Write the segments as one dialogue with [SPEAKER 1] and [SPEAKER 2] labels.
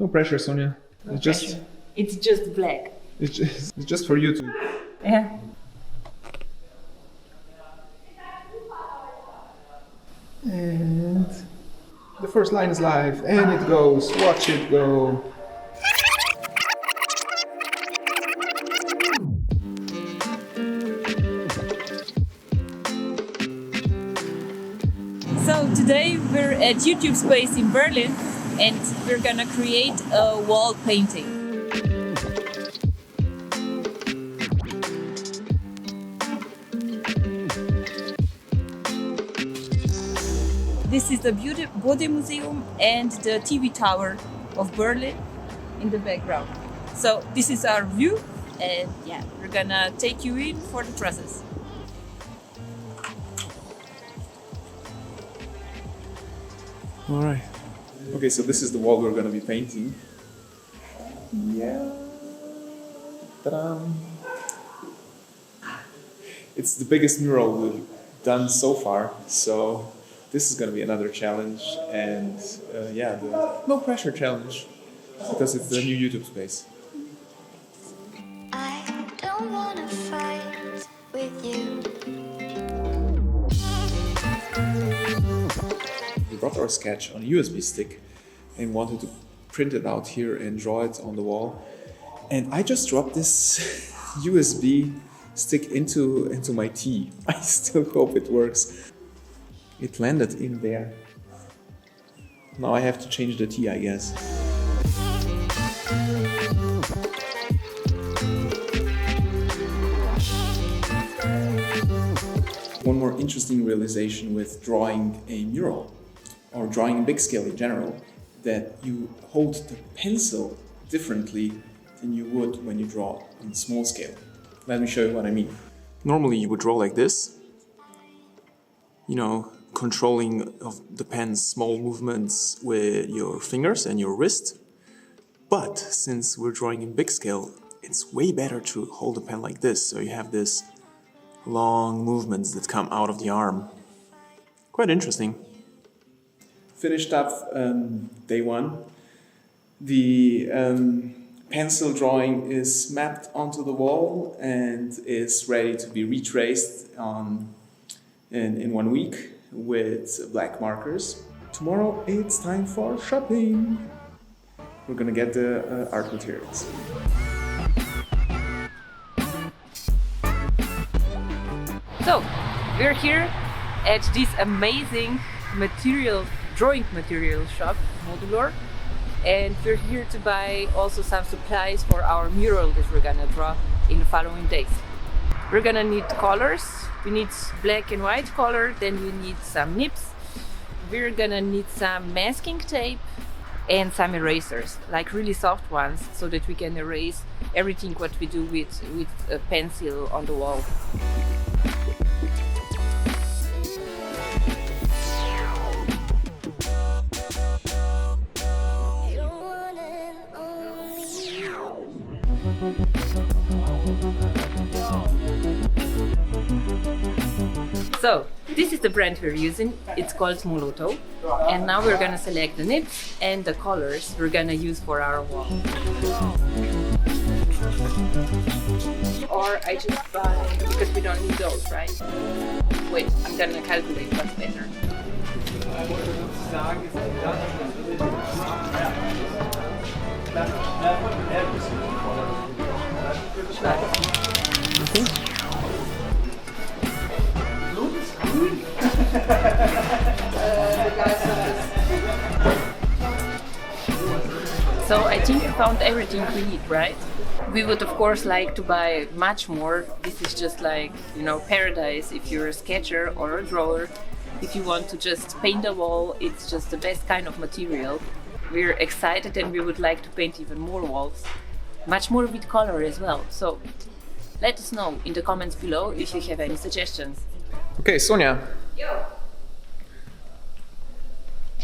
[SPEAKER 1] No pressure, Sonia.
[SPEAKER 2] No pressure. It's just black.
[SPEAKER 1] It's just for you to...
[SPEAKER 2] Yeah.
[SPEAKER 1] And the first line is live, and it goes. Watch it go.
[SPEAKER 2] So today we're at YouTube Space in Berlin, and we're gonna create a wall painting. This is the Bode Museum and the TV Tower of Berlin in the background. So this is our view, and yeah, we're gonna take you in for the process.
[SPEAKER 1] All right. Okay, so this is the wall we're going to be painting. Yeah. Ta-da! It's the biggest mural we've done so far, so this is going to be another challenge, and yeah, the no pressure challenge, because it's the new YouTube space.
[SPEAKER 3] I don't want to fight with you.
[SPEAKER 1] We brought our sketch on a USB stick and wanted to print it out here and draw it on the wall. And I just dropped this USB stick into my tea. I still hope it works. It landed in there. Now I have to change the tea, I guess. One more interesting realization with drawing a mural, or drawing in big scale in general, that you hold the pencil differently than you would when you draw on small scale. Let me show you what I mean. Normally you would draw like this, you know, controlling of the pen's small movements with your fingers and your wrist. But since we're drawing in big scale, it's way better to hold the pen like this, so you have this long movements that come out of the arm. Quite interesting. Finished up day one. The pencil drawing is mapped onto the wall and is ready to be retraced in 1 week with black markers. Tomorrow it's time for shopping. We're gonna get the art materials.
[SPEAKER 2] So, we're here at this amazing drawing material shop, Modulor, and we're here to buy also some supplies for our mural that we're gonna draw in the following days. We're gonna need colors. We need black and white color, then we need some nibs. We're gonna need some masking tape and some erasers, like really soft ones, so that we can erase everything what we do with a pencil on the wall. So, this is the brand we're using, it's called Molotow, and now we're gonna select the nibs and the colors we're gonna use for our wall. Or I just buy, because we don't need those, right? Wait, I'm gonna calculate what's better. So I think we found everything we need, right? We would of course like to buy much more. This is just like, you know, paradise if you're a sketcher or a drawer. If you want to just paint a wall, it's just the best kind of material. We're excited and we would like to paint even more walls. Much more with color as well. So let us know in the comments below if you have any suggestions.
[SPEAKER 1] Okay, Sonia.
[SPEAKER 2] Yo!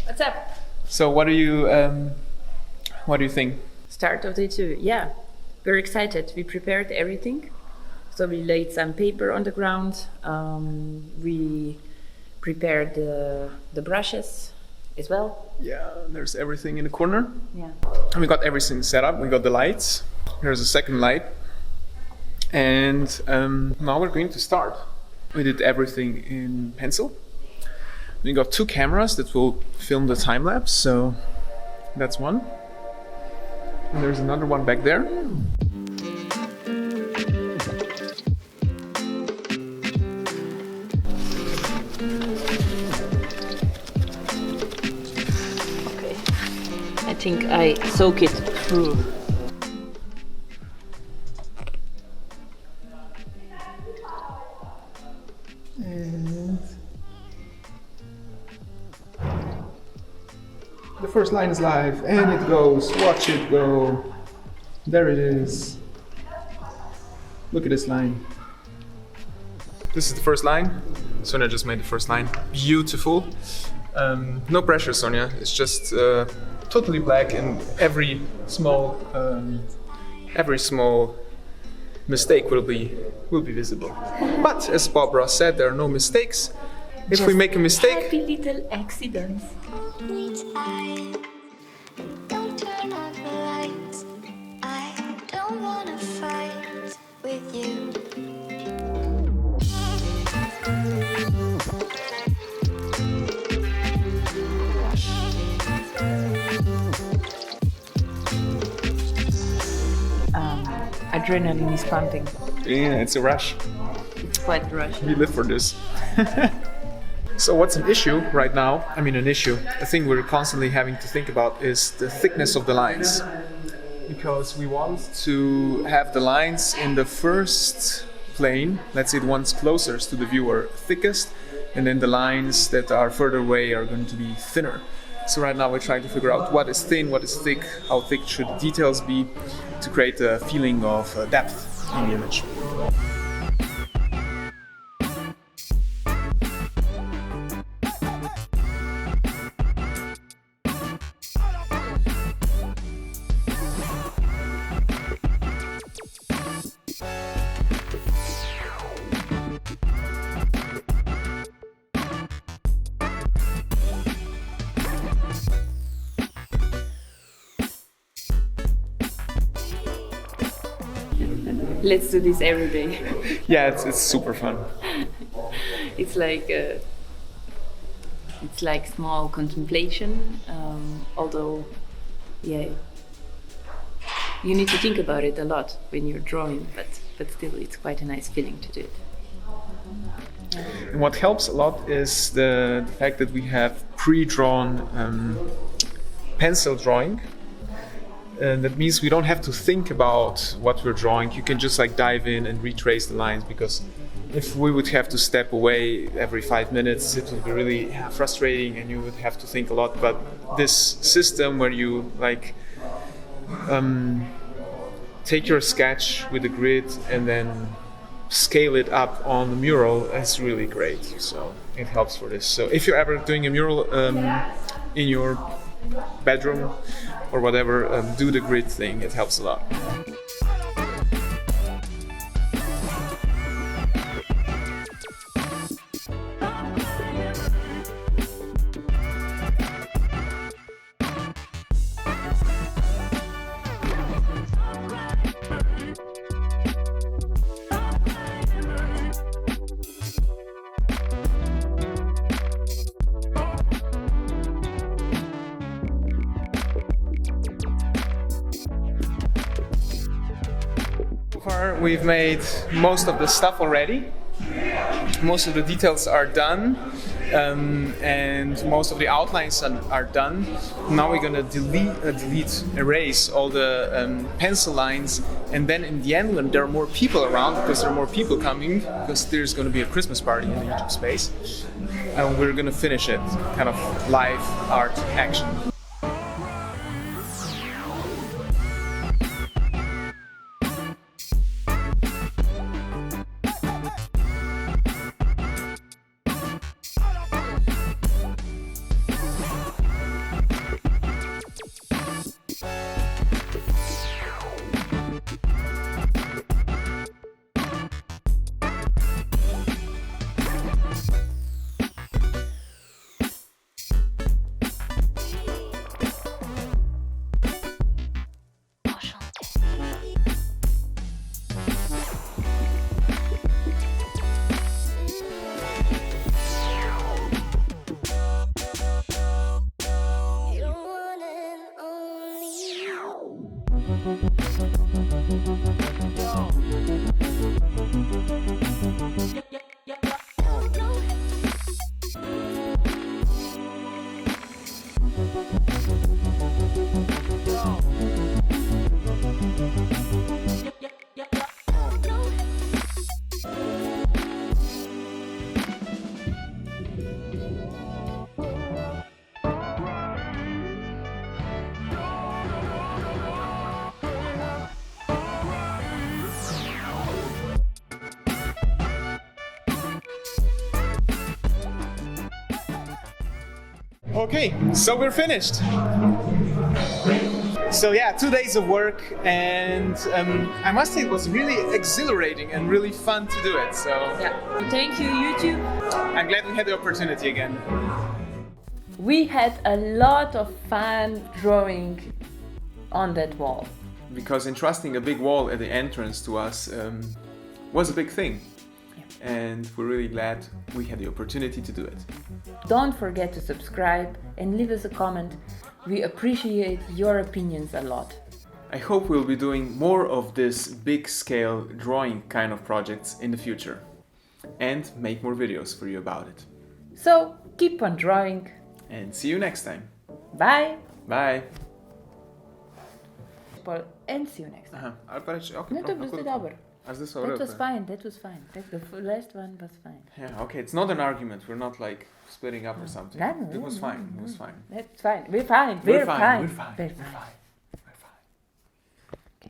[SPEAKER 2] What's up?
[SPEAKER 1] So what do you think?
[SPEAKER 2] Start of day 2, yeah. We're excited. We prepared everything. So we laid some paper on the ground. We prepared the brushes as well.
[SPEAKER 1] Yeah, there's everything in the corner.
[SPEAKER 2] Yeah.
[SPEAKER 1] And we got everything set up. We got the lights. There's a second light. And now we're going to start. We did everything in pencil. We got 2 cameras that will film the time lapse. So that's one. And there's another one back there.
[SPEAKER 2] Okay. I think I soak it through.
[SPEAKER 1] And the first line is live, and it goes. Watch it go. There it is. Look at this line. This is the first line. Sonia just made the first line. Beautiful. No pressure, Sonia. It's just totally black, and every small mistake will be visible. But as Bob Ross said, there are no mistakes. If we make a mistake,
[SPEAKER 2] Happy little accidents.
[SPEAKER 3] Hold me tight. Don't turn off the lights. I don't wanna fight with you.
[SPEAKER 2] Adrenaline is pumping.
[SPEAKER 1] yeah, it's a rush.
[SPEAKER 2] It's quite a rush.
[SPEAKER 1] We live for this. So what's an issue right now? I mean, a thing we're constantly having to think about is the thickness of the lines. Because we want to have the lines in the first plane, let's say the ones closest to the viewer, thickest, and then the lines that are further away are going to be thinner. So right now we're trying to figure out what is thin, what is thick, how thick should the details be to create a feeling of depth in the image.
[SPEAKER 2] Let's do this every day.
[SPEAKER 1] Yeah, it's super fun.
[SPEAKER 2] It's like small contemplation. Although, yeah, you need to think about it a lot when you're drawing, but still, it's quite a nice feeling to do it.
[SPEAKER 1] And what helps a lot is the fact that we have pre-drawn pencil drawing. And that means we don't have to think about what we're drawing. You can just like dive in and retrace the lines, because if we would have to step away every 5 minutes, it would be really frustrating and you would have to think a lot. But this system where you like take your sketch with a grid and then scale it up on the mural is really great. So it helps for this. So if you're ever doing a mural in your bedroom or whatever, do the grid thing. It helps a lot. Far, we've made most of the stuff already. Most of the details are done, and most of the outlines are done. Now we're gonna erase all the pencil lines, and then in the end, when there are more people around, because there are more people coming, because there's gonna be a Christmas party in the YouTube space, and we're gonna finish it, kind of live art action. Okay, so we're finished. So yeah, 2 days of work, and I must say it was really exhilarating and really fun to do it. So
[SPEAKER 2] Yeah. Thank you, YouTube.
[SPEAKER 1] I'm glad we had the opportunity again.
[SPEAKER 2] We had a lot of fun drawing on that wall.
[SPEAKER 1] Because entrusting a big wall at the entrance to us was a big thing. And we're really glad we had the opportunity to do it.
[SPEAKER 2] Don't forget to subscribe and leave us a comment. We appreciate your opinions a lot.
[SPEAKER 1] I hope we'll be doing more of this big scale drawing kind of projects in the future and make more videos for you about it.
[SPEAKER 2] So keep on drawing.
[SPEAKER 1] And see you next time.
[SPEAKER 2] Bye.
[SPEAKER 1] Bye.
[SPEAKER 2] And see you next time.
[SPEAKER 1] Aha, ale patrz, okay,
[SPEAKER 2] No to będzie dobre.
[SPEAKER 1] As this
[SPEAKER 2] That was fine. The last one was fine.
[SPEAKER 1] Yeah, okay, it's not an argument. We're not like splitting up or something.
[SPEAKER 2] No,
[SPEAKER 1] It was fine. It was fine.
[SPEAKER 2] That's fine. We're fine.
[SPEAKER 1] We're fine. We're fine.
[SPEAKER 2] We're
[SPEAKER 1] We're
[SPEAKER 2] fine.
[SPEAKER 1] fine.